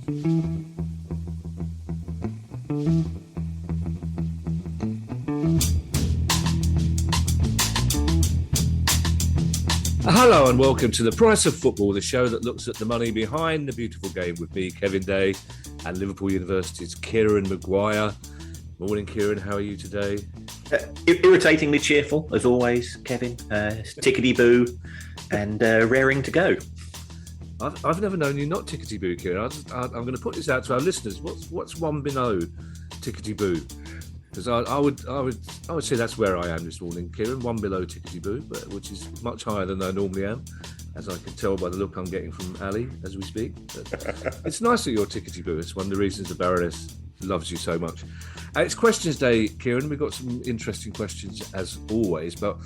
Hello and welcome to The Price of Football, the show that looks at the money behind the beautiful game with me, Kevin Day, and Liverpool University's Kieran Maguire. Morning, Kieran. How are you today? Irritatingly cheerful, as always, Kevin. Tickety-boo and raring to go. I've never known you not tickety-boo, Kieran. I'm going to put this out to our listeners. What's one below tickety-boo? Because I would say that's where I am this morning, Kieran. One below tickety-boo, but which is much higher than I normally am, as I can tell by the look I'm getting from Ali as we speak. But it's nice that you're tickety-boo. It's one of the reasons the Baroness loves you so much. It's questions day, Kieran. We've got some interesting questions as always, but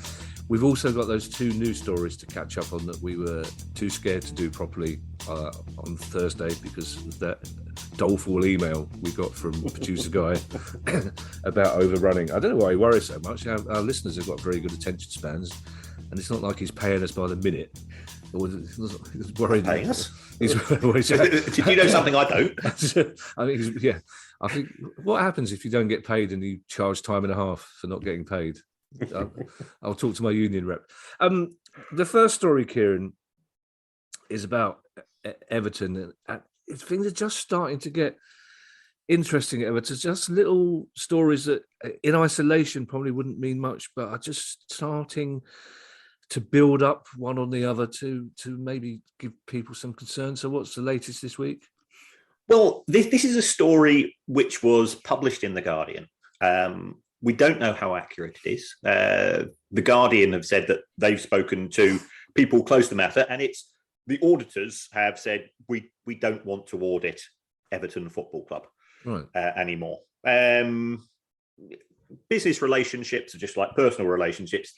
we've also got those two news stories to catch up on that we were too scared to do properly on Thursday because of that doleful email we got from producer Guy about overrunning. I don't know why he worries so much. Our listeners have got very good attention spans, and it's not like he's paying us by the minute. He's worried. Paying us? Did you know something I don't? I think what happens if you don't get paid and you charge time and a half for not getting paid? I'll talk to my union rep. The first story, Kieran, is about Everton. Things are just starting to get interesting at Everton. Just little stories that in isolation probably wouldn't mean much, but are just starting to build up one on the other to maybe give people some concern. So what's the latest this week? Well, this is a story which was published in The Guardian. We don't know how accurate it is. The Guardian have said that they've spoken to people close to the matter, and it's the auditors have said we don't want to audit Everton Football Club anymore. Business relationships are just like personal relationships.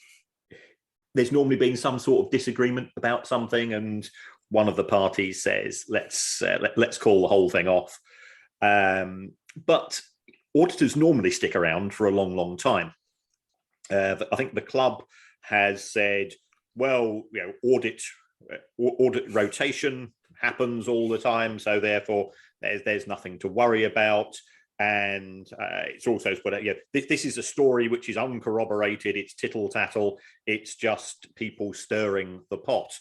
There's normally been some sort of disagreement about something, and one of the parties says, let's call the whole thing off. But auditors normally stick around for a long, long time. I think the club has said, well, audit rotation happens all the time, so therefore there's nothing to worry about. And it's also put out, this is a story which is uncorroborated. It's tittle tattle. It's just people stirring the pot,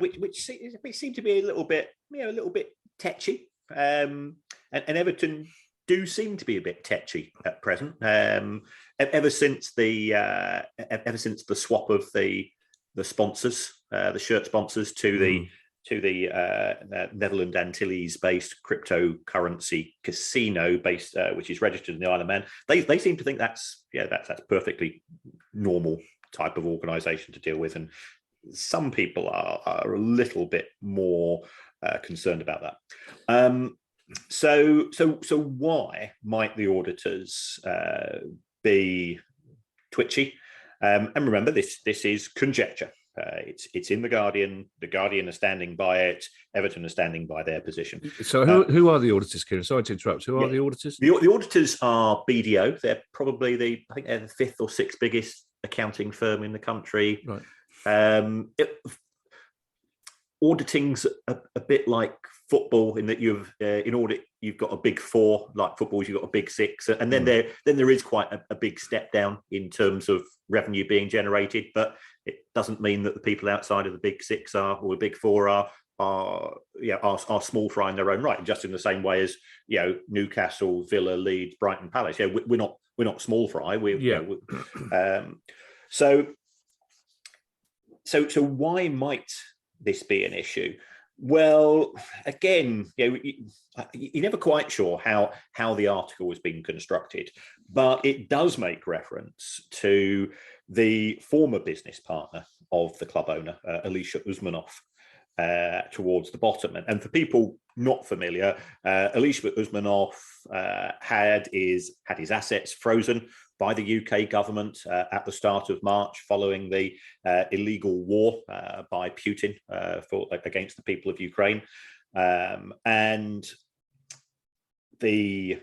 which seemed to be a little bit tetchy. And Everton do seem to be a bit tetchy at present. Ever since the swap of the sponsors, the shirt sponsors to the Netherlands Antilles-based cryptocurrency casino based, which is registered in the Isle of Man. They seem to think that's perfectly normal type of organisation to deal with, and some people are a little bit more concerned about that. So why might the auditors be twitchy? And remember, this is conjecture. It's in The Guardian. The Guardian are standing by it. Everton are standing by their position. So who are the auditors, Kieran? Sorry to interrupt. Who are the auditors? The auditors are BDO. They're probably I think they're the fifth or sixth biggest accounting firm in the country. Right. Auditing's a bit like football in that in audit you've got a big four, like football you've got a big six, and then there is quite a big step down in terms of revenue being generated, but it doesn't mean that the people outside of the big six or the big four are small fry in their own right, just in the same way as Newcastle, Villa, Leeds, Brighton, Palace. We're not small fry. So why might this be an issue? Well, again, you're never quite sure how the article was being constructed, but it does make reference to the former business partner of the club owner, Alisher Usmanov, towards the bottom. And for people not familiar, Alisher Usmanov had his assets frozen by the UK government at the start of March, following the illegal war by Putin against the people of Ukraine. And the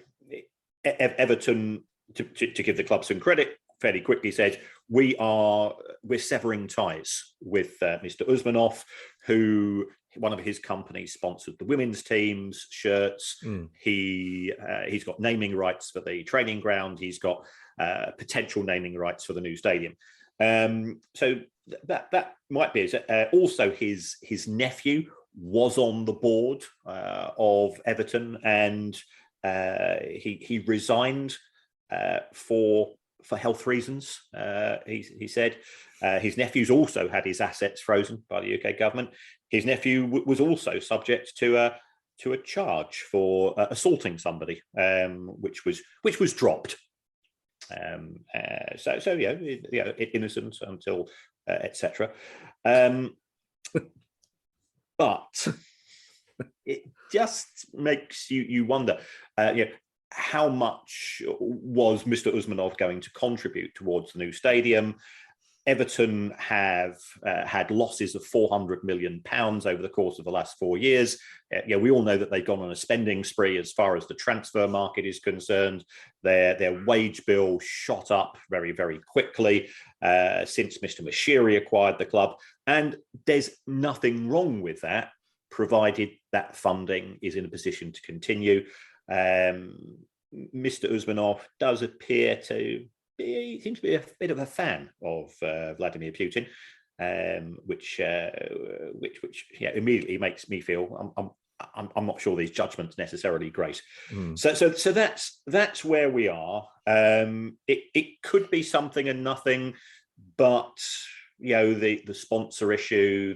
Everton, to give the club some credit, fairly quickly said, we're severing ties with Mr. Usmanov, who one of his companies sponsored the women's team's shirts. He's got naming rights for the training ground. He's got potential naming rights for the new stadium. So that might be it. Also, his nephew was on the board of Everton, and he resigned for health reasons. He said his nephew's also had his assets frozen by the UK government. His nephew was also subject to a charge for assaulting somebody, which was dropped. Innocent until etc. But it just makes you wonder, how much was Mr. Usmanov going to contribute towards the new stadium? Everton have had losses of £400 million over the course of the last 4 years. We all know that they've gone on a spending spree as far as the transfer market is concerned. Their wage bill shot up very, very quickly since Mr. Mashiri acquired the club. And there's nothing wrong with that, provided that funding is in a position to continue. Mr. Usmanov does appear to he seems to be a bit of a fan of Vladimir Putin, which immediately makes me feel I'm not sure these judgments necessarily great. So that's where we are. It could be something and nothing, but the sponsor issue,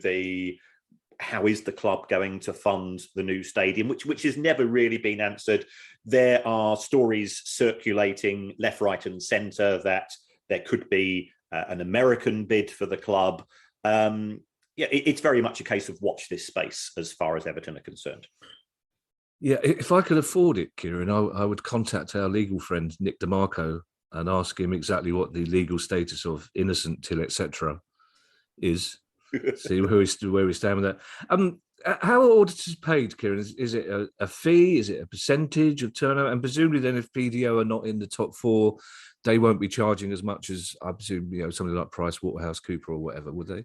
how is the club going to fund the new stadium, which has never really been answered. There are stories circulating left, right, and centre that there could be an American bid for the club. It's very much a case of watch this space as far as Everton are concerned. Yeah, if I could afford it, Kieran, I would contact our legal friend Nick DeMarco and ask him exactly what the legal status of innocent till etc. is. See where we stand with that. How are auditors paid, Kieran? Is it a fee? Is it a percentage of turnover? And presumably, then, if BDO are not in the top four, they won't be charging as much as, I presume, something like PricewaterhouseCoopers or whatever, would they?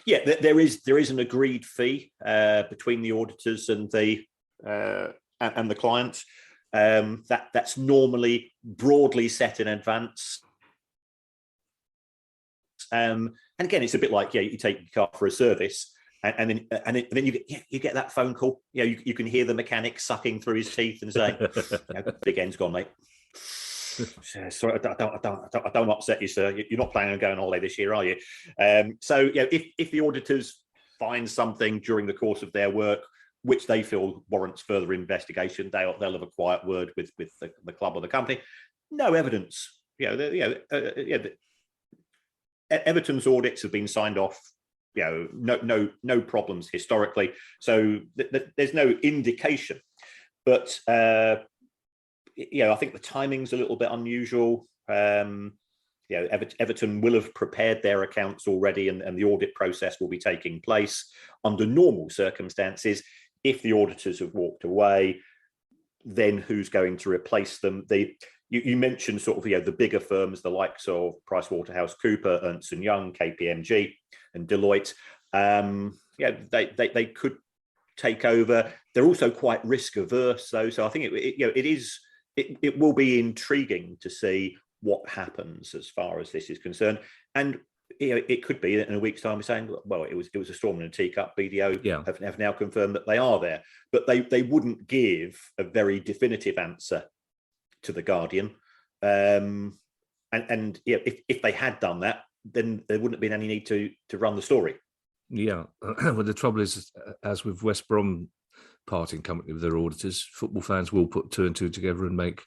Yeah, there is an agreed fee between the auditors and the clients. That's normally broadly set in advance. And again, it's a bit like you take your car for a service, and then you get that phone call. You can hear the mechanic sucking through his teeth and saying, "Big end's gone, mate." Sorry, I don't upset you, sir. You're not planning on going on holiday this year, are you? If the auditors find something during the course of their work which they feel warrants further investigation, they'll have a quiet word with the club or the company. No evidence. Everton's audits have been signed off, no problems historically. So there's no indication. But I think the timing's a little bit unusual. Everton will have prepared their accounts already, and the audit process will be taking place under normal circumstances. If the auditors have walked away, then who's going to replace them? You mentioned sort of the bigger firms, the likes of PricewaterhouseCoopers, Ernst & Young, KPMG, and Deloitte. They could take over. They're also quite risk averse, though. So I think it will be intriguing to see what happens as far as this is concerned. And it could be in a week's time we're saying, well, it was a storm in a teacup. BDO have now confirmed that they are there, but they wouldn't give a very definitive answer to the Guardian. If they had done that, then there wouldn't have been any need to run the story. Yeah. Well, the trouble is, as with West Brom parting company with their auditors, football fans will put two and two together and make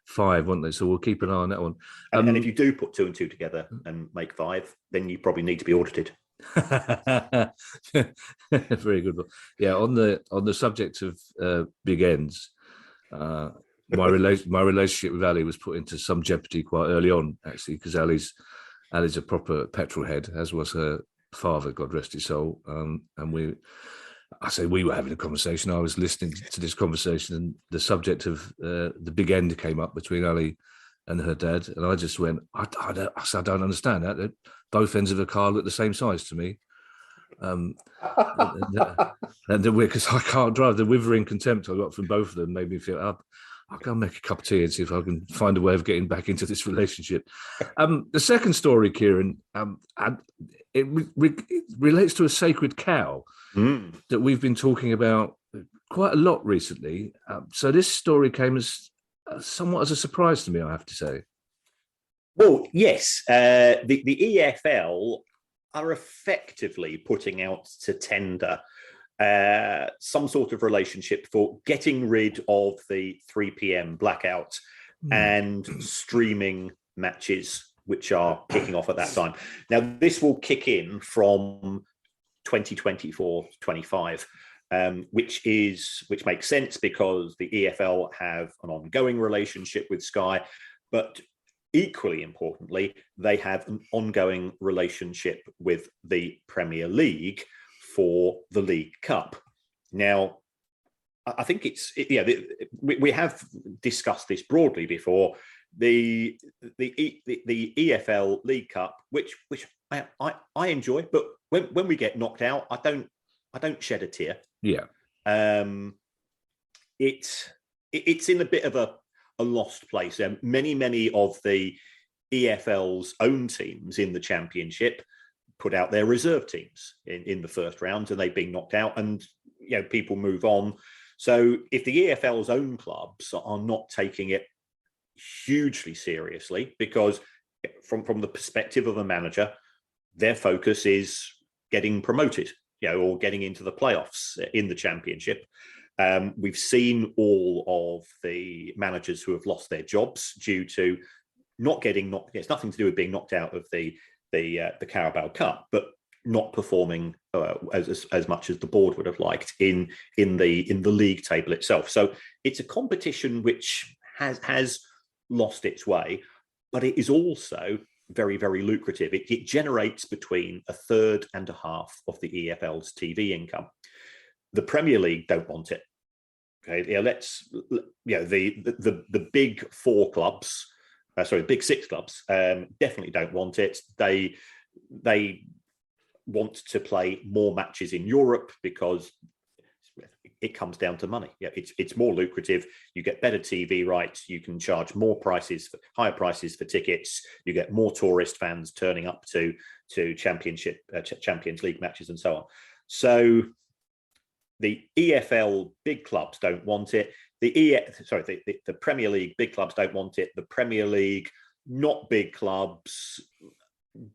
five, won't they? So we'll keep an eye on that one. And if you do put two and two together and make five, then you probably need to be audited. Very good. Yeah, on the subject of big ends, my relationship with Ali was put into some jeopardy quite early on, actually, because Ali's a proper petrol head, as was her father, God rest his soul. And we were having a conversation. I was listening to this conversation, and the subject of the big end came up between Ali and her dad, and I just went, I don't understand that. Both ends of a car look the same size to me. Um, and because I can't drive, the withering contempt I got from both of them made me feel I'll go make a cup of tea and see if I can find a way of getting back into this relationship. The second story, Kieran, it relates to a sacred cow that we've been talking about quite a lot recently. So this story came as somewhat as a surprise to me, I have to say. Well, yes, the EFL are effectively putting out to tender some sort of relationship for getting rid of the 3 p.m. blackout and streaming matches, which are kicking off at that time. Now, this will kick in from 2024-25. Which makes sense because the EFL have an ongoing relationship with Sky, but equally importantly, they have an ongoing relationship with the Premier League for the League Cup. Now, I think we have discussed this broadly before. The EFL League Cup, which I enjoy, but when we get knocked out, I don't shed a tear. Yeah. It's in a bit of a lost place. Many of the EFL's own teams in the Championship put out their reserve teams in the first round, and they've been knocked out, and people move on. So if the EFL's own clubs are not taking it hugely seriously, because from the perspective of a manager, their focus is getting promoted, or getting into the playoffs in the Championship. We've seen all of the managers who have lost their jobs due to not getting knocked. It's nothing to do with being knocked out of the Carabao Cup, but not performing as much as the board would have liked in the league table itself. So it's a competition which has lost its way, but it is also very, very lucrative. It generates between a third and a half of the EFL's TV income. The Premier League don't want it. Okay, the big four clubs, big six clubs, definitely don't want it. They want to play more matches in Europe because it comes down to money. It's more lucrative. You get better TV rights. You can charge higher prices for tickets. You get more tourist fans turning up to Champions League matches and so on. So the EFL big clubs don't want it. The Premier League big clubs don't want it. The Premier League not big clubs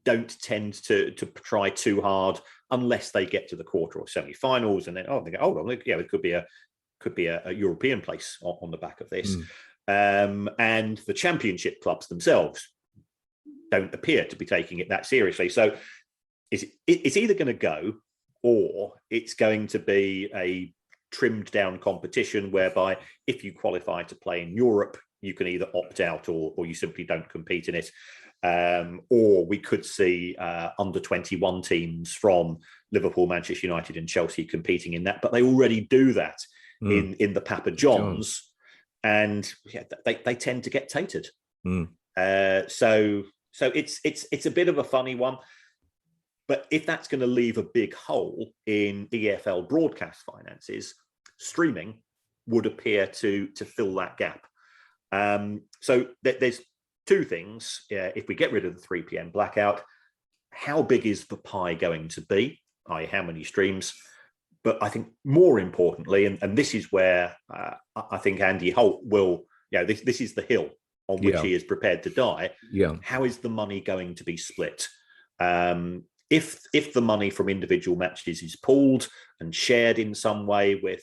don't tend to try too hard unless they get to the quarter or semi-finals, and then they go, hold on, it could be a European place on the back of this. And the Championship clubs themselves don't appear to be taking it that seriously. So it's either going to go, or it's going to be a trimmed down competition whereby if you qualify to play in Europe, you can either opt out or you simply don't compete in it. Or we could see under 21 teams from Liverpool, Manchester United and Chelsea competing in that, but they already do that in the Papa John's, and they tend to get tatered. So it's a bit of a funny one, but if that's going to leave a big hole in EFL broadcast finances, streaming would appear to fill that gap. So there's two things. If we get rid of the 3 p.m. blackout, how big is the pie going to be? I.e., how many streams? But I think more importantly, and this is where I think Andy Holt will, this is the hill on which he is prepared to die. How is the money going to be split? If the money from individual matches is pooled and shared in some way with,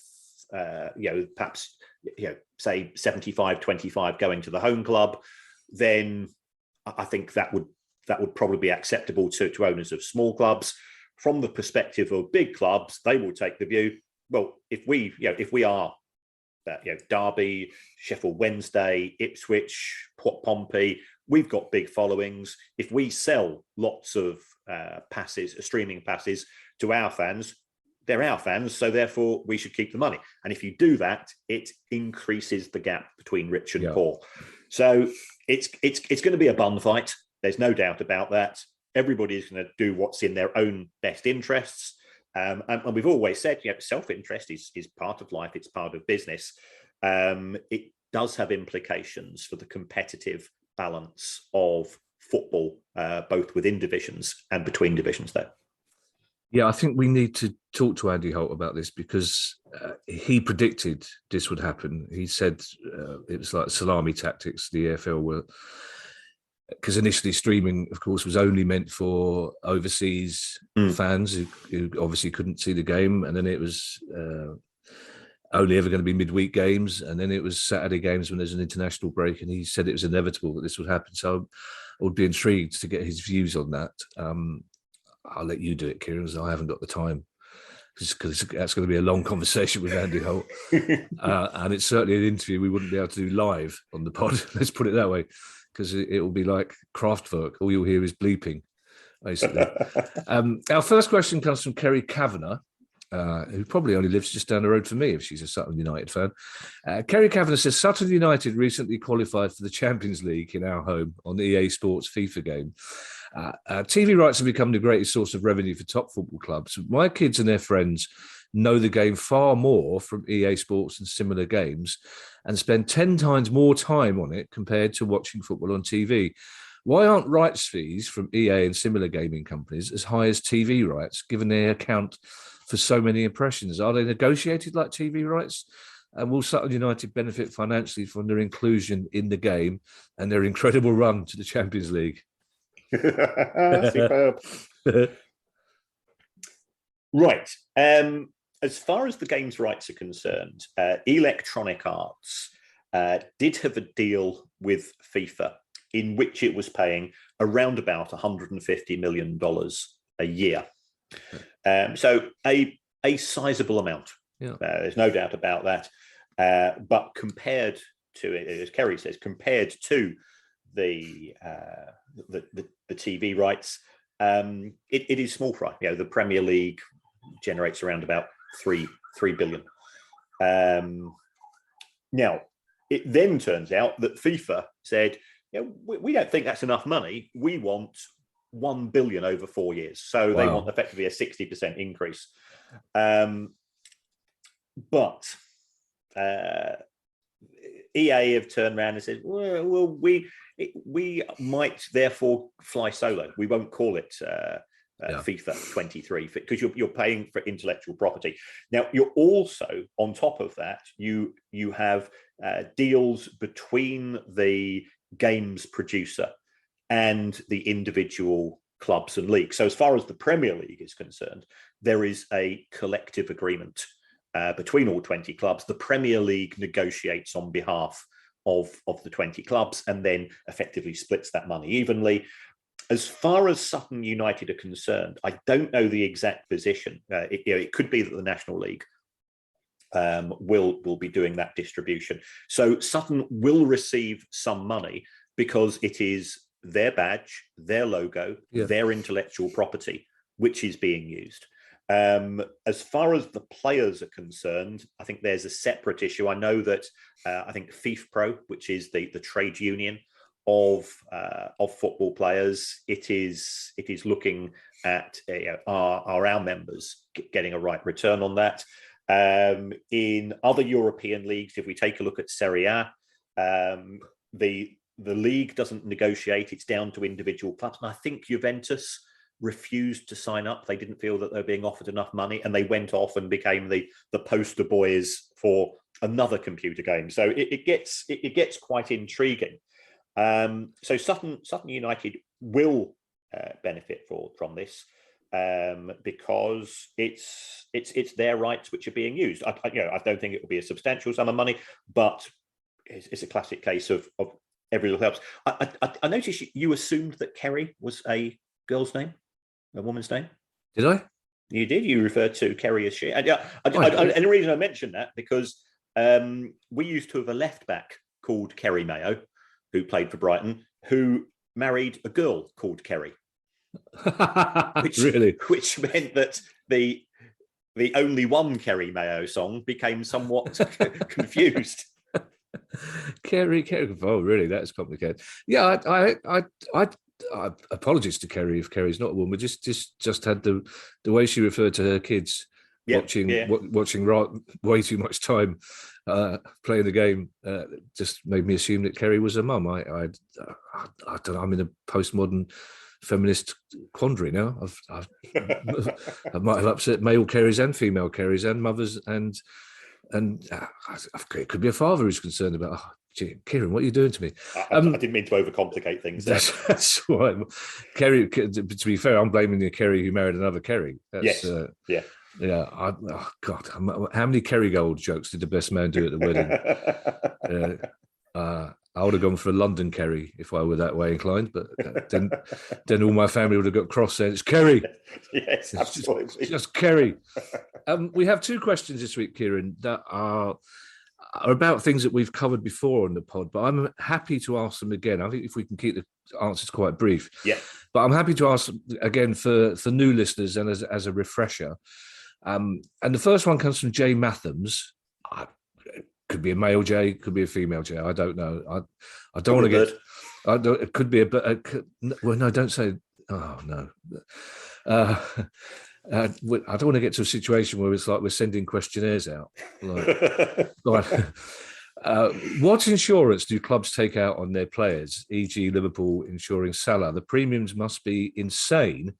perhaps, say 75-25 going to the home club, then I think that would probably be acceptable to owners of small clubs. From the perspective of big clubs, they will take the view, well, if we are Derby, Sheffield Wednesday, Ipswich, Pompey, we've got big followings. If we sell lots of streaming passes to our fans, they're our fans, so therefore we should keep the money. And if you do that, it increases the gap between rich and poor. So it's going to be a bun fight. There's no doubt about that. Everybody is going to do what's in their own best interests. And we've always said, self-interest is part of life. It's part of business. It does have implications for the competitive balance of football, both within divisions and between divisions, though. Yeah, I think we need to talk to Andy Holt about this, because he predicted this would happen. He said it was like salami tactics. The EFL were, because initially streaming, of course, was only meant for overseas fans who obviously couldn't see the game, and then it was only ever going to be midweek games, and then it was Saturday games when there's an international break. And he said it was inevitable that this would happen. So I would be intrigued to get his views on that. I'll let you do it, Kieran, because I haven't got the time, because that's going to be a long conversation with Andy Holt. And it's certainly an interview we wouldn't be able to do live on the pod. Let's put it that way, because it will be like Kraftwerk. All you'll hear is bleeping, basically. Our first question comes from Kerry Kavanagh, who probably only lives just down the road from me if she's a Sutton United fan. Kerry Kavanagh says, Sutton United recently qualified for the Champions League in our home on the EA Sports FIFA game. TV rights have become the greatest source of revenue for top football clubs. My kids and their friends know the game far more from EA Sports and similar games, and spend 10 times more time on it compared to watching football on TV. Why aren't rights fees from EA and similar gaming companies as high as TV rights, given they account for so many impressions? Are they negotiated like TV rights? And will Sutton United benefit financially from their inclusion in the game and their incredible run to the Champions League? Superb. Right. As far as the game's rights are concerned, Electronic Arts did have a deal with FIFA in which it was paying around about $150 million a year. So a sizable amount. Yeah. There's no doubt about that. But compared to, as Kerry says, compared to the TV rights, it is small fry. The Premier League generates around about three billion. Now, it then turns out that FIFA said, we don't think that's enough money. We want 1 billion over 4 years. So They want effectively a 60% increase. But EA have turned around and said, well, we might therefore fly solo. We won't call it FIFA 23 because you're paying for intellectual property. Now, you're also, on top of that, you have deals between the games producer and the individual clubs and leagues. So as far as the Premier League is concerned, there is a collective agreement between all 20 clubs. The Premier League negotiates on behalf of the 20 clubs and then effectively splits that money evenly. As far as Sutton United are concerned, I don't know the exact position. It could be that the National League will be doing that distribution. So Sutton will receive some money because it is their badge, their logo, their intellectual property, which is being used. As far as the players are concerned, I think there's a separate issue. I know that I think FIFPro, which is the trade union of football players, it is looking at are our members getting a right return on that. In other European leagues, if we take a look at Serie A, the league doesn't negotiate; it's down to individual clubs. And I think Juventus refused to sign up. They didn't feel that they were being offered enough money, and they went off and became the poster boys for another computer game. So it gets quite intriguing. So Sutton United will benefit from this because it's their rights which are being used. I don't think it will be a substantial sum of money, but it's a classic case of every little helps. I noticed you assumed that Kerry was a girl's name, a woman's name. Did I? You did. You referred to Kerry as she. And the reason I mentioned that because we used to have a left back called Kerry Mayo, who played for Brighton, who married a girl called Kerry. Really? Which meant that the only one Kerry Mayo song became somewhat confused. Kerry. Oh, really? That's complicated. Yeah, apologies to Kerry if Kerry's not a woman. Just had the way she referred to her kids watching way too much time playing the game just made me assume that Kerry was a mum. I don't know. I'm in a postmodern feminist quandary now. I might have upset male Kerrys and female Kerrys and mothers and it could be a father who's concerned about. Oh, gee, Kieran, what are you doing to me? I didn't mean to overcomplicate things. That's right. Kerry. To be fair, I'm blaming the Kerry who married another Kerry. Yes. Yeah. God, how many Kerrygold jokes did the best man do at the wedding? I would have gone for a London Kerry if I were that way inclined, but then all my family would have got cross saying it's Kerry. Yes, absolutely. Just Kerry. We have two questions this week, Kieran, that are about things that we've covered before on the pod, but I'm happy to ask them again. I think if we can keep the answers quite brief. Yeah. But I'm happy to ask again for new listeners and as a refresher. And the first one comes from Jay Mathams. Could be a male Jay, could be a female Jay. I don't know. I don't want to get. It could be well, no, don't say. Oh no. I don't want to get to a situation where it's like we're sending questionnaires out. What insurance do clubs take out on their players, e.g. Liverpool insuring Salah? The premiums must be insane,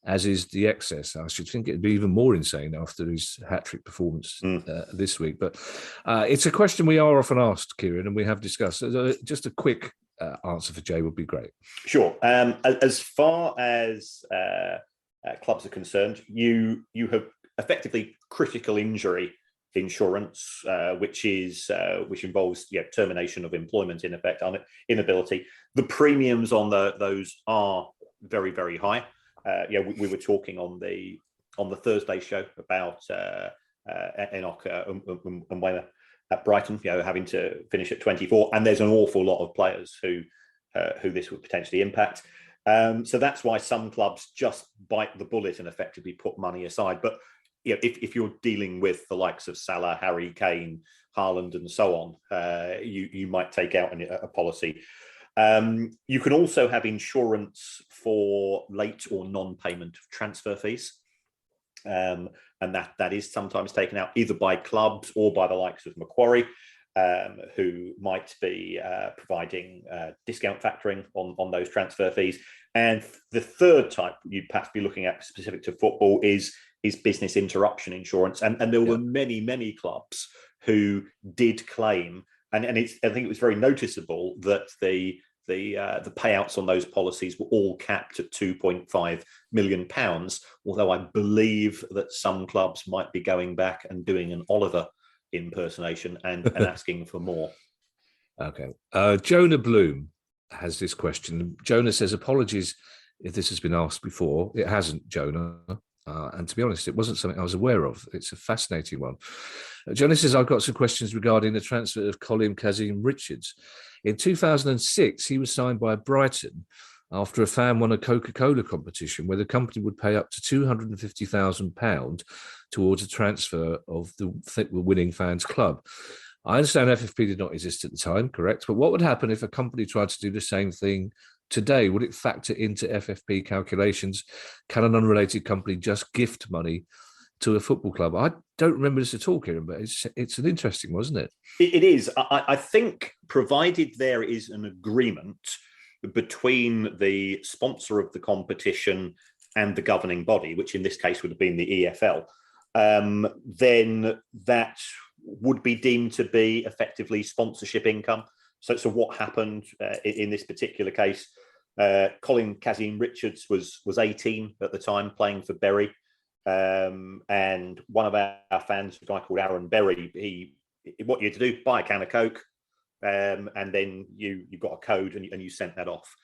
as is the excess. I should think it'd be even more insane after his hat-trick performance this week. But it's a question we are often asked, Kieran, and we have discussed. Just a quick answer for Jay would be great. Sure. As far as clubs are concerned, you have effectively critical injury insurance, which involves termination of employment, in effect, inability. The premiums on those are very, very high. We were talking on the Thursday show about Enoch and Weymouth at Brighton, having to finish at 24, and there's an awful lot of players who this would potentially impact. So that's why some clubs just bite the bullet and effectively put money aside. But if you're dealing with the likes of Salah, Harry Kane, Haaland, and so on, you might take out a policy. You can also have insurance for late or non-payment of transfer fees. And that is sometimes taken out either by clubs or by the likes of Macquarie, who might be providing discount factoring on those transfer fees. And the third type you'd perhaps be looking at specific to football is business interruption insurance. And there were many clubs who did claim, and I think it was very noticeable that the payouts on those policies were all capped at £2.5 million, although I believe that some clubs might be going back and doing an Oliver impersonation and asking for more. Okay. Jonah Bloom has this question. Jonah says, apologies if this has been asked before. It hasn't, Jonah. And to be honest, it wasn't something I was aware of. It's a fascinating one. Jonah says, I've got some questions regarding the transfer of Colin Kazim-Richards. In 2006, he was signed by Brighton after a fan won a Coca-Cola competition where the company would pay up to £250,000 towards a transfer of the winning fans club. I understand FFP did not exist at the time, correct? But what would happen if a company tried to do the same thing today? Would it factor into FFP calculations? Can an unrelated company just gift money to a football club? I don't remember this at all, Kieran, but it's an interesting one, isn't it? It is. I think provided there is an agreement between the sponsor of the competition and the governing body, which in this case would have been the EFL, then that would be deemed to be effectively sponsorship income. So what happened in this particular case? Colin Kazim-Richards was 18 at the time, playing for Bury, and one of our fans, a guy called Aaron Berry, what you had to do, buy a can of Coke, and then you got a code and you sent that off,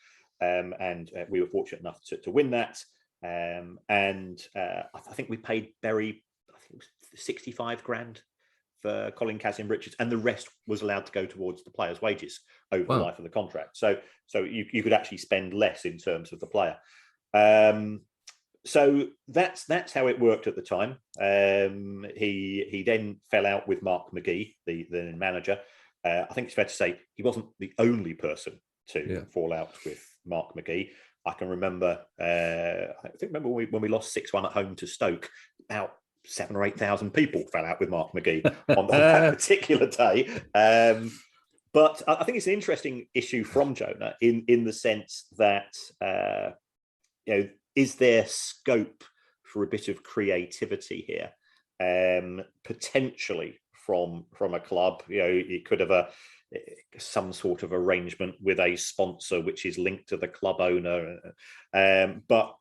and we were fortunate enough to win that, and I think we paid Bury, I think it was 65 grand for Colin Kazim-Richards, and the rest was allowed to go towards the player's wages over the life of the contract. So you could actually spend less in terms of the player. So that's how it worked at the time. He then fell out with Mark McGee, the manager. I think it's fair to say he wasn't the only person to fall out with Mark McGee. I can remember. Remember when we lost 6-1 at home to Stoke. About 7,000 or 8,000 people fell out with Mark McGee on that particular day. But I think it's an interesting issue from Jonah in the sense that is there scope for a bit of creativity here, potentially from a club? It could have some sort of arrangement with a sponsor which is linked to the club owner. But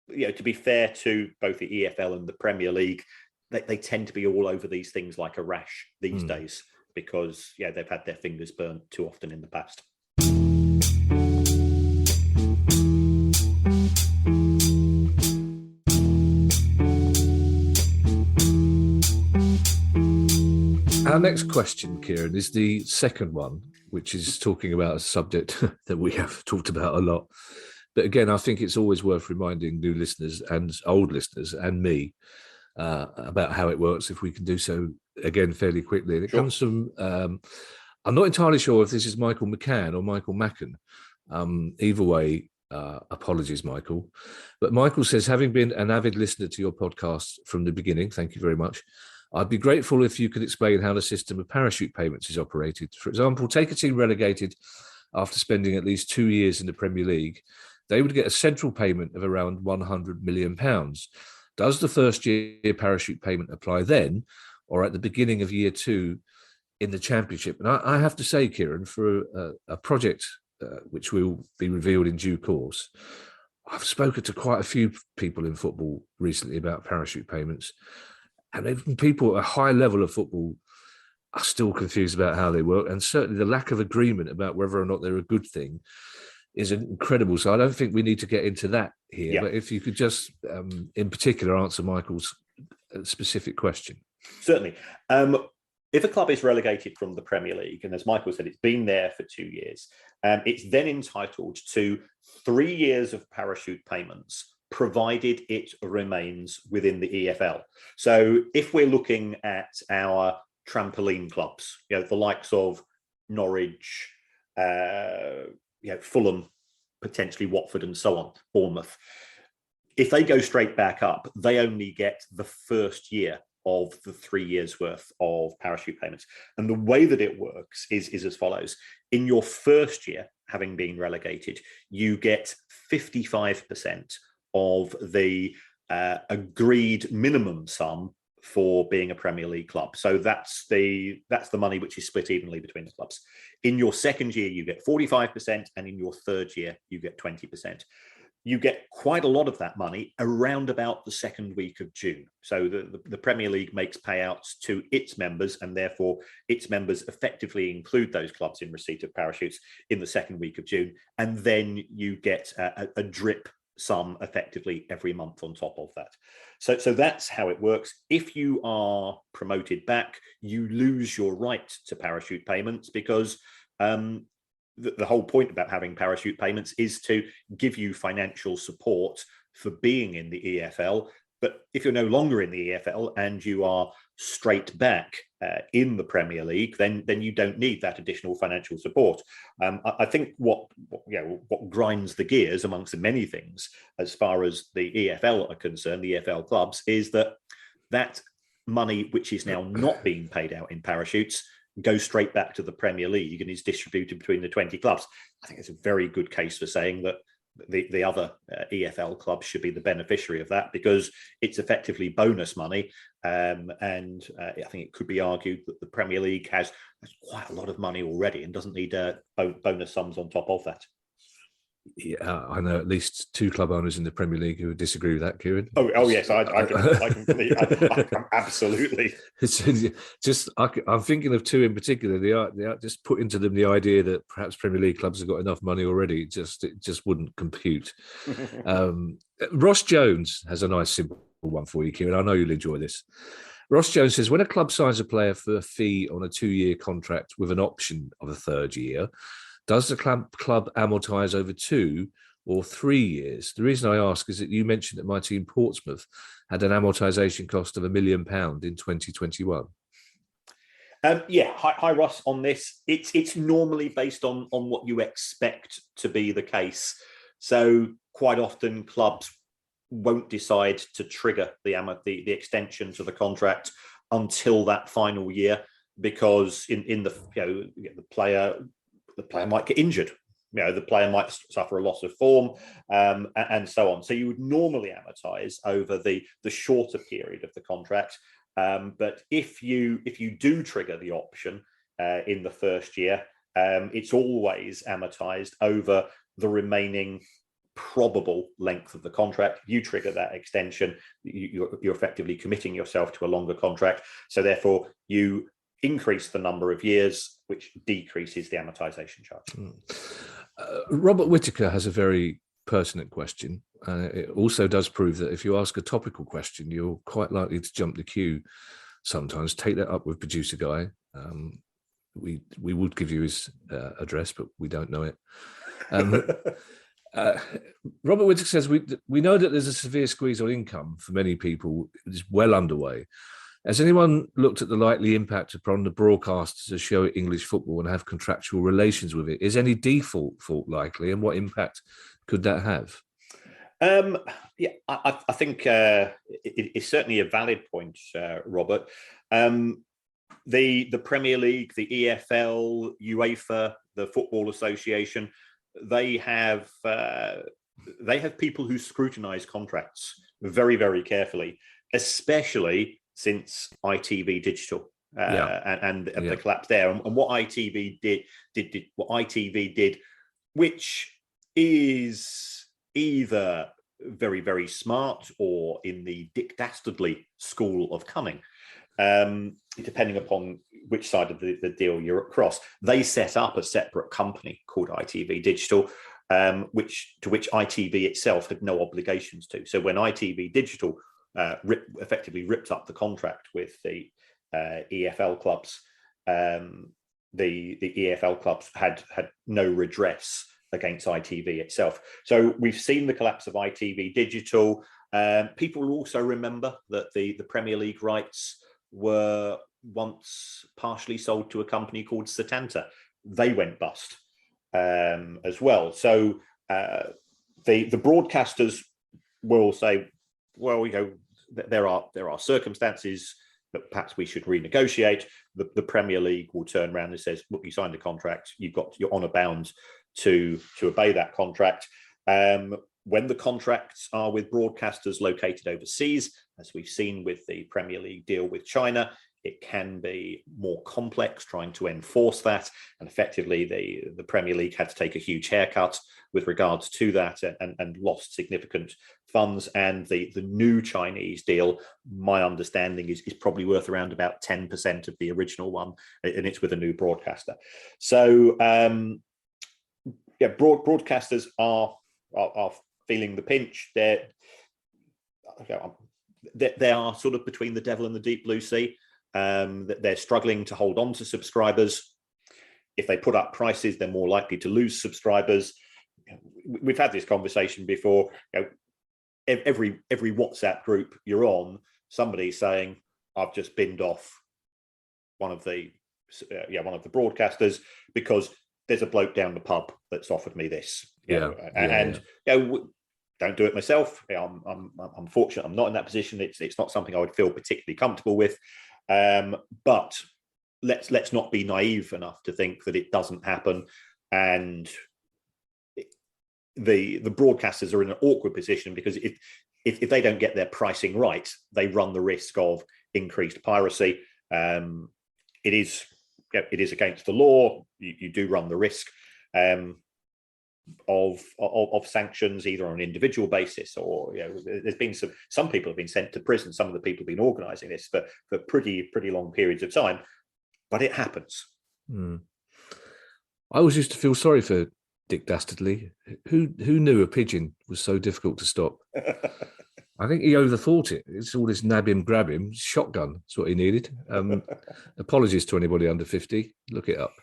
to be fair to both the EFL and the Premier League, they tend to be all over these things like a rash these days, because they've had their fingers burnt too often in the past. Our next question, Kieran, is the second one, which is talking about a subject that we have talked about a lot. But again, I think it's always worth reminding new listeners and old listeners and me about how it works, if we can do so again fairly quickly. And it comes from, I'm not entirely sure if this is Michael McCann or Michael Macken. Either way, apologies, Michael. But Michael says, having been an avid listener to your podcast from the beginning, thank you very much. I'd be grateful if you could explain how the system of parachute payments is operated. For example, take a team relegated after spending at least 2 years in the Premier League. They would get a central payment of around £100 million. Does the first year parachute payment apply then, or at the beginning of year 2 in the Championship? And I have to say, Kieran, for a project which will be revealed in due course, I've spoken to quite a few people in football recently about parachute payments. And even people at a high level of football are still confused about how they work. And certainly the lack of agreement about whether or not they're a good thing is incredible. So I don't think we need to get into that here. Yeah. But if you could just, in particular, answer Michael's specific question. Certainly. If a club is relegated from the Premier League, and as Michael said, it's been there for 2 years, it's then entitled to 3 years of parachute payments, provided it remains within the EFL. So if we're looking at our trampoline clubs, the likes of Norwich, Fulham, potentially Watford and so on, Bournemouth, if they go straight back up, they only get the first year of the 3 years worth of parachute payments. And the way that it works is as follows. In your first year, having been relegated, you get 55% of the agreed minimum sum for being a Premier League club. So that's the money which is split evenly between the clubs. In your second year, you get 45%, and in your third year, you get 20%. You get quite a lot of that money around about the second week of June. So the Premier League makes payouts to its members, and therefore its members effectively include those clubs in receipt of parachutes in the second week of June. And then you get a drip sum effectively every month on top of that. So that's how it works. If you are promoted back, you lose your right to parachute payments, because the whole point about having parachute payments is to give you financial support for being in the EFL. But if you're no longer in the EFL and you are straight back in the Premier League, then you don't need that additional financial support. I think what grinds the gears, amongst the many things, as far as the EFL are concerned, the EFL clubs, is that money which is now not being paid out in parachutes goes straight back to the Premier League and is distributed between the 20 clubs. I think it's a very good case for saying that the other EFL clubs should be the beneficiary of that, because it's effectively bonus money. And I think it could be argued that the Premier League has quite a lot of money already and doesn't need bonus sums on top of that. Yeah, I know at least 2 club owners in the Premier League who would disagree with that, Kieran. Oh yes, I can absolutely. It's just I'm thinking of 2 in particular. They just put into them the idea that perhaps Premier League clubs have got enough money already. It just wouldn't compute. Ross Jones has a nice simple one for you, Kieran. I know you'll enjoy this. Ross Jones says, when a club signs a player for a fee on a 2-year contract with an option of a 3rd year, does the club amortise over 2 or 3 years? The reason I ask is that you mentioned that my team Portsmouth had an amortisation cost of £1 million in 2021. Hi Ross. On this, it's normally based on what you expect to be the case So quite often clubs won't decide to trigger the extension to the contract until that final year, because in the the player might get injured. The player might suffer a loss of form, and so on. So you would normally amortize over the shorter period of the contract. But if you do trigger the option in the first year, it's always amortized over the remaining probable length of the contract. You trigger that extension, you're effectively committing yourself to a longer contract. So therefore, you increase the number of years, which decreases the amortization charge. Robert Whittaker has a very pertinent question. It also does prove that if you ask a topical question, you're quite likely to jump the queue. Sometimes take that up with producer Guy. We would give you his address, but we don't know it. Robert Whittaker says, we know that there's a severe squeeze on income for many people. It's well underway. Has anyone looked at the likely impact upon the broadcasters that show English football and have contractual relations with it? Is any default likely, and what impact could that have? I think it's certainly a valid point, Robert. The Premier League, the EFL, UEFA, the Football Association, they have people who scrutinise contracts very, very carefully, especially since ITV Digital and the collapse there, and what ITV did, which is either very, very smart or in the Dick Dastardly school of cunning, depending upon which side of the deal you're across. They set up a separate company called ITV Digital, which ITV itself had no obligations to. So when ITV Digital effectively ripped up the contract with the EFL clubs, the EFL clubs had no redress against ITV itself. So we've seen the collapse of ITV Digital. People will also remember that the Premier League rights were once partially sold to a company called Setanta. They went bust as well. So the broadcasters will say, well, there are circumstances that perhaps we should renegotiate. The Premier League will turn around and says, look, you signed a contract, you're honor bound to obey that contract. When the contracts are with broadcasters located overseas, as we've seen with the Premier League deal with China, it can be more complex trying to enforce that. And effectively, the Premier League had to take a huge haircut with regards to that and lost significant funds. And the new Chinese deal, my understanding is probably worth around about 10% of the original one, and it's with a new broadcaster. So broadcasters are feeling the pinch. They are sort of between the devil and the deep blue sea. They're struggling to hold on to subscribers. If they put up prices, they're more likely to lose subscribers. We've had this conversation before. Every WhatsApp group you're on, somebody's saying, "I've just binned off one of the broadcasters because there's a bloke down the pub that's offered me this." Don't do it myself. I'm fortunate I'm not in that position. It's not something I would feel particularly comfortable with. But let's not be naive enough to think that it doesn't happen. And the broadcasters are in an awkward position because if they don't get their pricing right, they run the risk of increased piracy. It is against the law. You do run the risk of sanctions, either on an individual basis or there's been some people have been sent to prison. Some of the people have been organising this for pretty long periods of time, but it happens. I always used to feel sorry for Dick Dastardly. Who knew a pigeon was so difficult to stop? I think he overthought it. It's all this nab him, grab him, shotgun. That's what he needed. Apologies to anybody under 50. Look it up.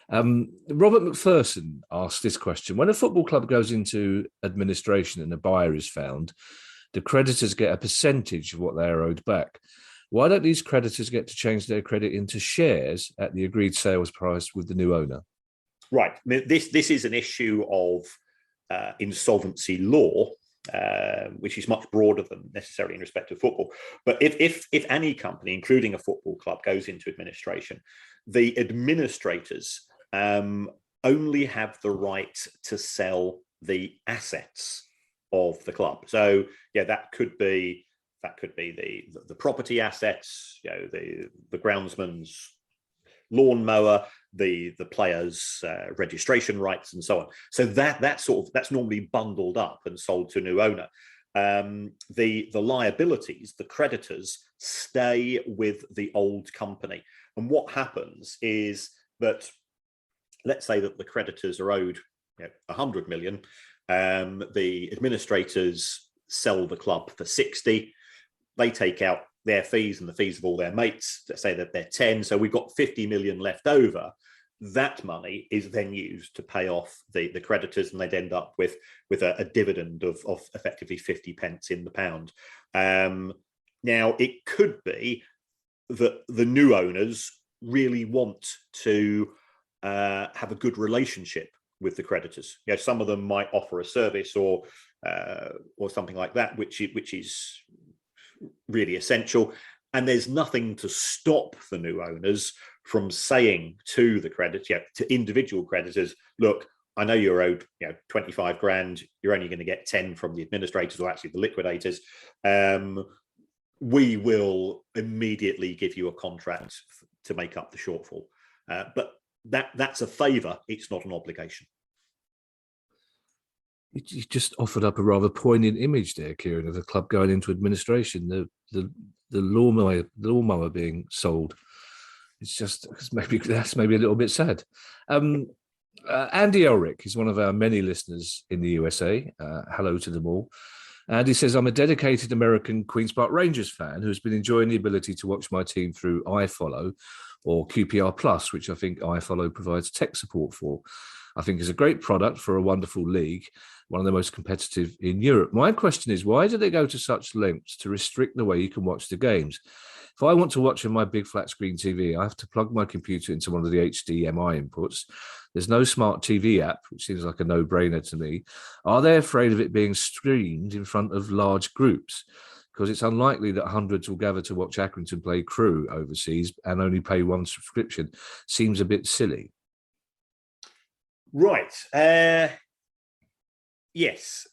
Robert McPherson asked this question. When a football club goes into administration and a buyer is found, the creditors get a percentage of what they are owed back. Why don't these creditors get to change their credit into shares at the agreed sales price with the new owner? Right. This is an issue of insolvency law, which is much broader than necessarily in respect of football. But if any company, including a football club, goes into administration, the administrators only have the right to sell the assets of the club. So yeah, that could be the property assets, the groundsman's lawnmower, the players' registration rights, and so on. So that's normally bundled up and sold to a new owner. The liabilities, the creditors, stay with the old company. And what happens is that, let's say that the creditors are owed 100 million. The administrators sell the club for 60. They take out their fees and the fees of all their mates. Let's say that they're 10. So we've got 50 million left over. That money is then used to pay off the creditors, and they'd end up with a dividend of effectively 50 pence in the pound. Now, it could be that the new owners really want to have a good relationship with the creditors. Some of them might offer a service or something like that, which is really essential. And there's nothing to stop the new owners from saying to the creditors, to individual creditors, look, I know you're owed 25 grand, you're only going to get 10 from the administrators, or actually the liquidators. We will immediately give you a contract to make up the shortfall. But that's a favour, it's not an obligation. You just offered up a rather poignant image there, Kieran, of the club going into administration. The lawnmower being sold. That's maybe a little bit sad. Andy Elric is one of our many listeners in the USA. Hello to them all. Andy says, I'm a dedicated American Queen's Park Rangers fan who's been enjoying the ability to watch my team through iFollow or QPR Plus, which I think iFollow provides tech support for. I think is a great product for a wonderful league, one of the most competitive in Europe. My question is, why do they go to such lengths to restrict the way you can watch the games? If I want to watch on my big flat screen TV, I have to plug my computer into one of the HDMI inputs. There's no smart TV app, which seems like a no-brainer to me. Are they afraid of it being streamed in front of large groups? Because it's unlikely that hundreds will gather to watch Accrington play Crewe overseas and only pay one subscription. Seems a bit silly. Right. Yes.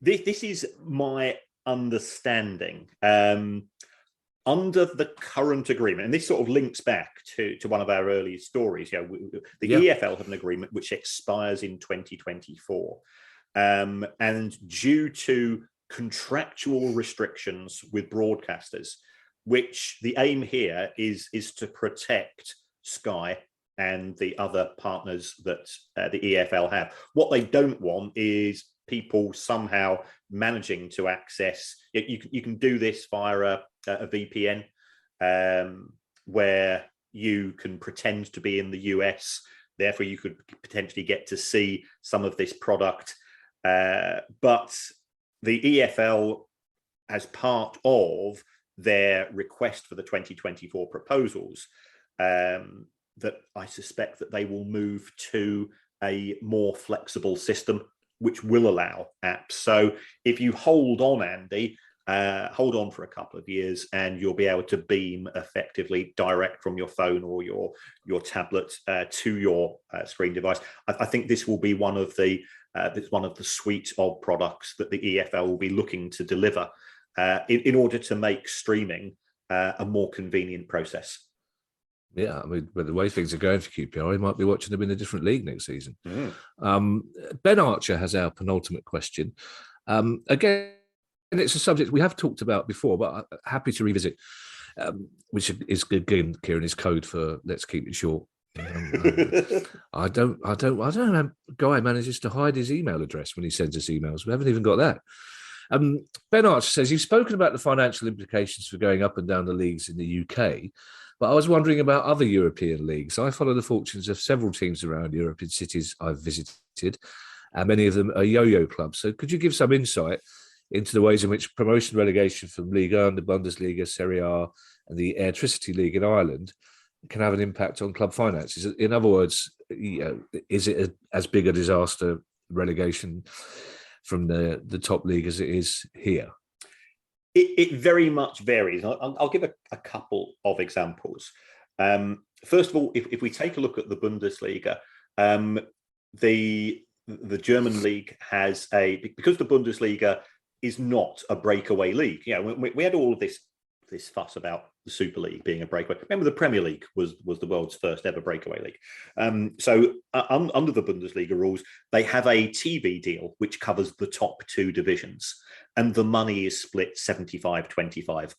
This is my understanding. Under the current agreement, and this sort of links back to one of our earlier stories, the EFL have an agreement which expires in 2024. And due to contractual restrictions with broadcasters, which the aim here is to protect Sky and the other partners that the EFL have. What they don't want is people somehow managing to access. You can do this via a VPN, where you can pretend to be in the US. Therefore, you could potentially get to see some of this product. But the EFL, as part of their request for the 2024 proposals, that I suspect that they will move to a more flexible system, which will allow apps. So if you hold on, Andy, hold on for a couple of years, and you'll be able to beam effectively direct from your phone or your tablet to your screen device. I think this will be one of the suite of products that the EFL will be looking to deliver in order to make streaming a more convenient process. Yeah, I mean, but the way things are going for QPR, he might be watching them in a different league next season. Ben Archer has our penultimate question. Again, it's a subject we have talked about before, but I'm happy to revisit, which is, again, Kieran, is code for let's keep it short. I don't know how Guy manages to hide his email address when he sends us emails. We haven't even got that. Ben Archer says, you've spoken about the financial implications for going up and down the leagues in the UK, but I was wondering about other European leagues. I follow the fortunes of several teams around Europe in cities I've visited, and many of them are yo-yo clubs. So could you give some insight into the ways in which promotion relegation from Ligue 1, the Bundesliga, Serie A, and the Airtricity League in Ireland can have an impact on club finances? In other words, is it as big a disaster relegation from the top league as it is here? It very much varies. I'll give a couple of examples. First of all, if we take a look at the Bundesliga, the German league has because the Bundesliga is not a breakaway league. We had all of this fuss about the Super League being a breakaway. Remember, the Premier League was the world's first ever breakaway league. So under the Bundesliga rules, they have a TV deal which covers the top two divisions, and the money is split 75-25.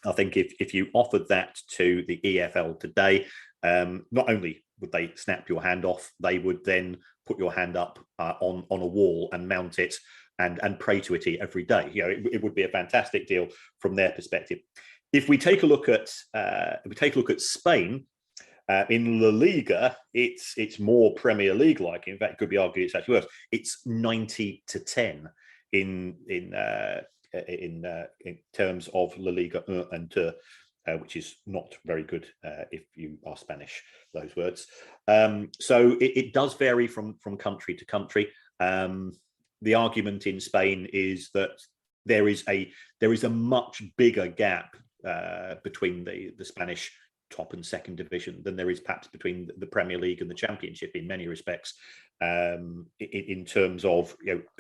I think if you offered that to the EFL today, not only would they snap your hand off, they would then put your hand up on a wall and mount it and pray to it every day. It would be a fantastic deal from their perspective. If we take a look at Spain, in La Liga, it's more Premier League like. In fact, it could be argued it's actually worse. It's 90-10 in terms of La Liga and 2, which is not very good if you are Spanish, those words. So it does vary from country to country. The argument in Spain is that there is a much bigger gap between the Spanish top and second division than there is perhaps between the Premier League and the Championship in many respects, in terms of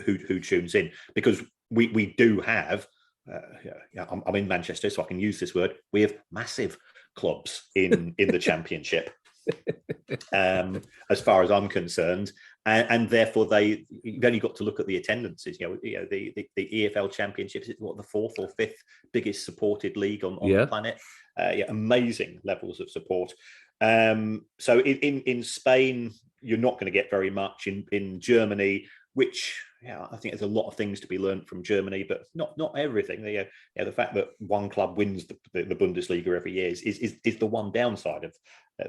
who tunes in, because we do have. I'm in Manchester, so I can use this word. We have massive clubs in the Championship, as far as I'm concerned, and therefore you've only got to look at the attendances. The EFL Championship is the fourth or fifth biggest supported league on the planet. Amazing levels of support. So in Spain, you're not going to get very much. In Germany, which I think there's a lot of things to be learned from Germany, but not everything. The fact that one club wins the Bundesliga every year is the one downside of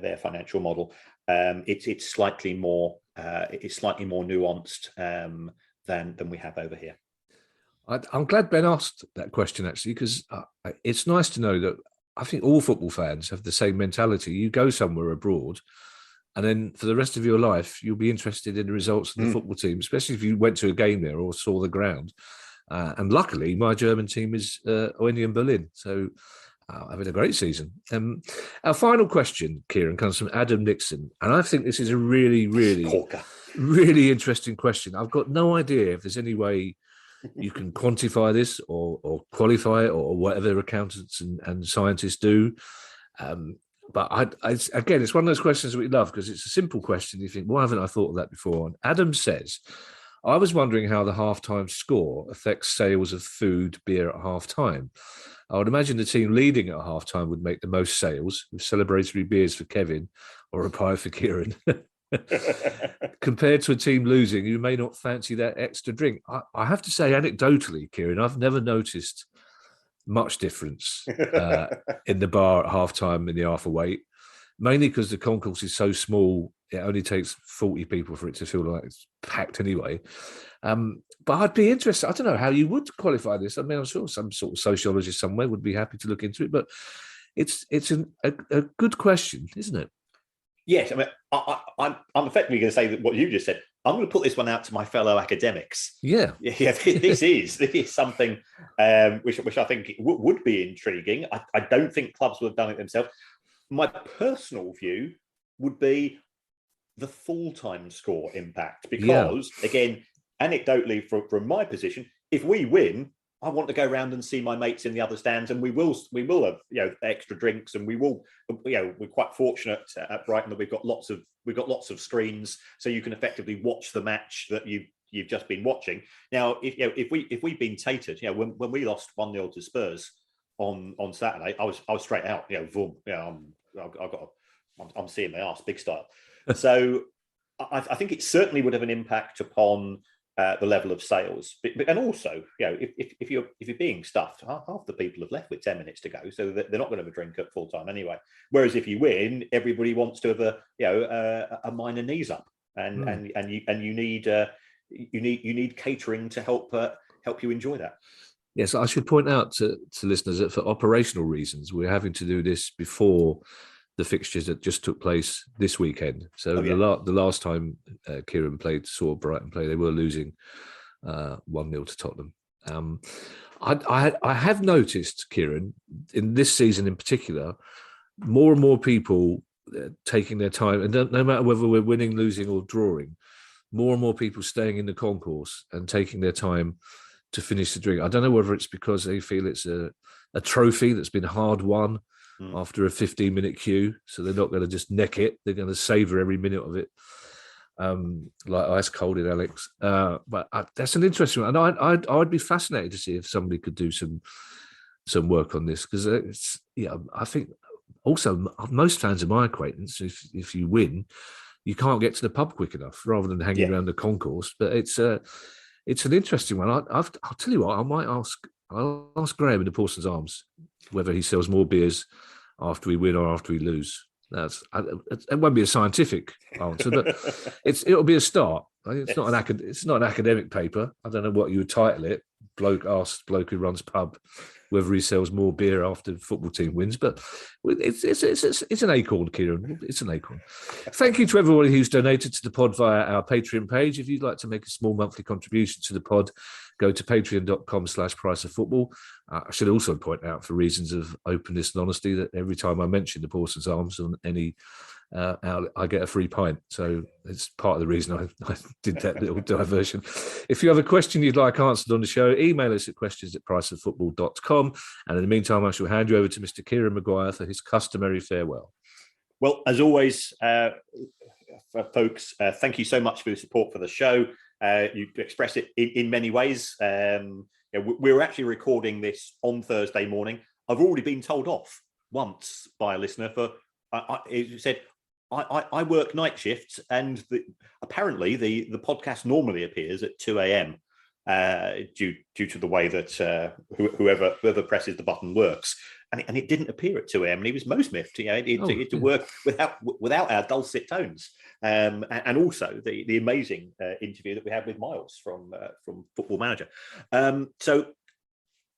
their financial model. It's slightly more nuanced than we have over here. I'm glad Ben asked that question, actually, because it's nice to know that I think all football fans have the same mentality. You go somewhere abroad, and then for the rest of your life, you'll be interested in the results of the football team, especially if you went to a game there or saw the ground. And luckily, my German team is Union Berlin. So having a great season. Our final question, Kieran, comes from Adam Nixon. And I think this is a really, really, really interesting question. I've got no idea if there's any way you can quantify this or qualify it or whatever accountants and scientists do. But again, it's one of those questions that we love because it's a simple question. You think, why haven't I thought of that before? And Adam says, I was wondering how the halftime score affects sales of food, beer at halftime. I would imagine the team leading at halftime would make the most sales, with celebratory beers for Kevin or a pie for Kieran. Compared to a team losing, you may not fancy that extra drink. I have to say, anecdotally, Kieran, I've never noticed much difference in the bar at halftime in the half weight, mainly because the concourse is so small. It only takes 40 people for it to feel like it's packed anyway. But I'd be interested. I don't know how you would qualify this. I mean, I'm sure some sort of sociologist somewhere would be happy to look into it. But it's a good question, isn't it? Yes, I mean, I'm effectively going to say that what you just said. I'm going to put this one out to my fellow academics. Yeah. This is something which I think would be intriguing. I don't think clubs would have done it themselves. My personal view would be the full-time score impact, because again, anecdotally, from my position, if we win, I want to go around and see my mates in the other stands, and we will have extra drinks, and we will we're quite fortunate at Brighton that we've got lots of screens, so you can effectively watch the match that you've just been watching. Now, if we've been tatered, when we lost 1-0 to Spurs on Saturday, I was straight out. I'm seeing my arse big style. So I think it certainly would have an impact upon the level of sales, and also, if you're being stuffed, half the people have left with 10 minutes to go, so they're not going to have a drink at full time anyway. Whereas if you win, everybody wants to have a minor knees up, and you need catering to help you enjoy that. Yes, I should point out to listeners that for operational reasons, we're having to do this before the fixtures that just took place this weekend. So the last time Kieran saw Brighton play, they were losing 1-0 to Tottenham. I have noticed, Kieran, in this season in particular, more and more people taking their time, and no matter whether we're winning, losing, or drawing, more and more people staying in the concourse and taking their time to finish the drink. I don't know whether it's because they feel it's a trophy that's been hard won after a 15-minute queue, so they're not going to just neck it. They're going to savour every minute of it, like ice cold in Alex. But that's an interesting one, and I'd be fascinated to see if somebody could do some work on this, because I think also most fans of my acquaintance, if you win, you can't get to the pub quick enough, rather than hanging around the concourse. But it's an interesting one. I'll tell you what, I'll ask Graham in the Parsons Arms whether he sells more beers after we win or after we lose. It won't be a scientific answer, but it'll be a start. It's not an academic paper. I don't know what you would title it. Bloke asks bloke who runs pub whether he sells more beer after the football team wins. But it's an acorn, Kieran. It's an acorn. Thank you to everybody who's donated to the pod via our Patreon page. If you'd like to make a small monthly contribution to the pod, go to patreon.com/priceoffootball. I should also point out, for reasons of openness and honesty, that every time I mention the Parsons Arms on any outlet, I get a free pint. So it's part of the reason I did that little diversion. If you have a question you'd like answered on the show, email us at questions@priceoffootball.com. And in the meantime, I shall hand you over to Mr. Kieran Maguire for his customary farewell. Well, as always, folks, thank you so much for your support for the show. You express it in many ways. We're actually recording this on Thursday morning. I've already been told off once by a listener for, he said, I work night shifts, and apparently the podcast normally appears at 2 a.m. Due to the way that whoever presses the button works, and it didn't appear at 2 a.m. and he was most miffed. It to work without our dulcet tones, and also the amazing interview that we had with Miles from Football Manager. So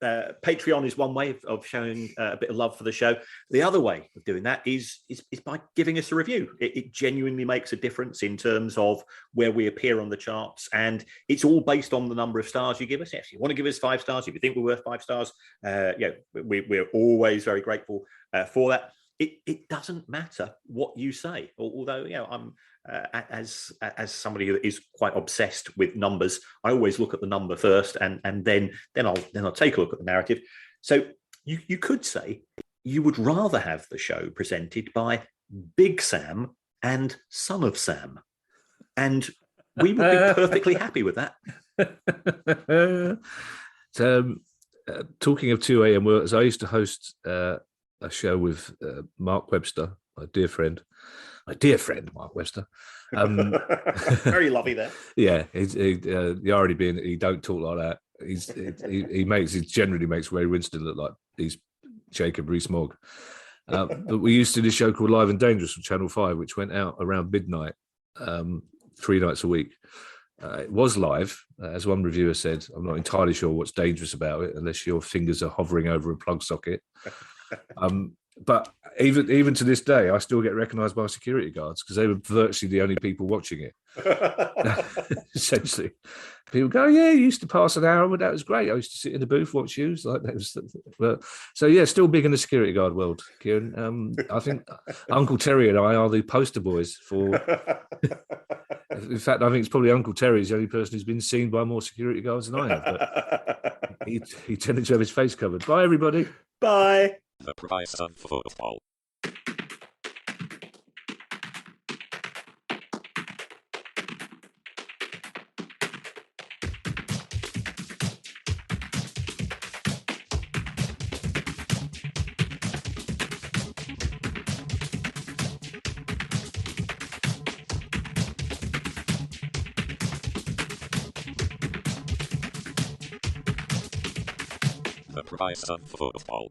Patreon is one way of showing a bit of love for the show. The other way of doing that is by giving us a review. It genuinely makes a difference in terms of where we appear on the charts, and it's all based on the number of stars you give us. If you want to give us 5 stars, if you think we're worth 5 stars, we're always very grateful for that. It doesn't matter what you say, although I'm as somebody who is quite obsessed with numbers, I always look at the number first, and then I'll take a look at the narrative. So you could say you would rather have the show presented by Big Sam and Son of Sam, and we would be perfectly happy with that. Talking of 2 a.m. as I used to host a show with Mark Webster, my dear friend Mark Webster. Very lovely there. Yeah, the irony being that he don't talk like that. He generally makes Ray Winston look like he's Jacob Rees-Mogg. But we used to do this show called Live and Dangerous from Channel 5, which went out around midnight, 3 nights a week. It was live, as one reviewer said. I'm not entirely sure what's dangerous about it, unless your fingers are hovering over a plug socket. But even to this day, I still get recognised by security guards because they were virtually the only people watching it. Essentially, people go, "Yeah, you used to pass an hour, but that was great. I used to sit in the booth, watch you." Like that was, so yeah, still big in the security guard world, Kieran. I think Uncle Terry and I are the poster boys for. In fact, I think it's probably Uncle Terry's the only person who's been seen by more security guards than I have. But he tended to have his face covered. Bye, everybody. Bye. The price of football. The price of football.